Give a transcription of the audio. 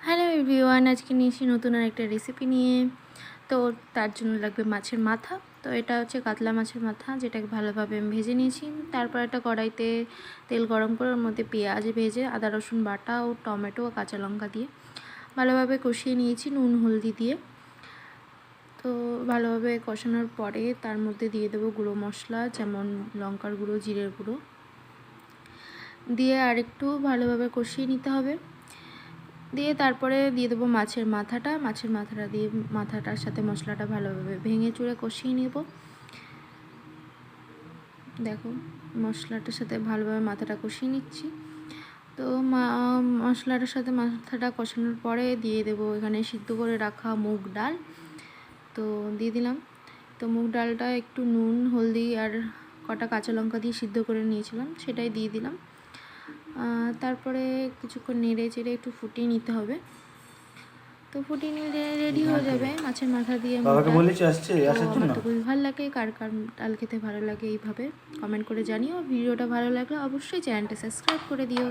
Hello everyone, আজকে নিয়েছি নতুন আর একটা রেসিপি নিয়ে। তো তার জন্য লাগবে মাছের মাথা। তো এটা হচ্ছে কাতলা মাছের মাথা, যেটাকে ভালোভাবে আমি ভেজে নিয়েছি। তারপর একটা কড়াইতে তেল গরম করে ওর মধ্যে পেঁয়াজ ভেজে আদা রসুন বাটা ও টমেটো ও কাঁচা লঙ্কা দিয়ে ভালোভাবে কষিয়ে নিয়েছি নুন হলদি দিয়ে। তো ভালোভাবে কষানোর পরে তার মধ্যে দিয়ে দেবো গুঁড়ো মশলা, যেমন লঙ্কার গুঁড়ো, জিরের গুঁড়ো দিয়ে আরেকটু ভালোভাবে কষিয়ে নিতে হবে। দিয়ে তারপরে দিয়ে দেবো মাছের মাথাটা দিয়ে মাথাটার সাথে মশলাটা ভালোভাবে ভেঙে চুড়ে কষিয়ে নেব। দেখো, মশলাটার সাথে ভালোভাবে মাথাটা কষিয়ে নিচ্ছি। তো মশলাটার সাথে মাথাটা কষানোর পরে দিয়ে দেবো এখানে সিদ্ধ করে রাখা মুগ ডাল। তো দিয়ে দিলাম। তো মুগ ডালটা একটু নুন হলদি আর কটা কাঁচা লঙ্কা দিয়ে সিদ্ধ করে নিয়েছিলাম, সেটাই দিয়ে দিলাম। তারপরে কিছুক্ষণ নেড়ে চেড়ে একটু ফুটিয়ে নিতে হবে। তো ফুটিয়ে নিলে রেডি হয়ে যাবে মাছের মাথা দিয়ে মুগ ডাল। আমার তো খুবই ভালো লাগে। কার কার ডাল খেতে ভালো লাগে এইভাবে কমেন্ট করে জানিও। ভিডিওটা ভালো লাগলে অবশ্যই চ্যানেলটা সাবস্ক্রাইব করে দিও।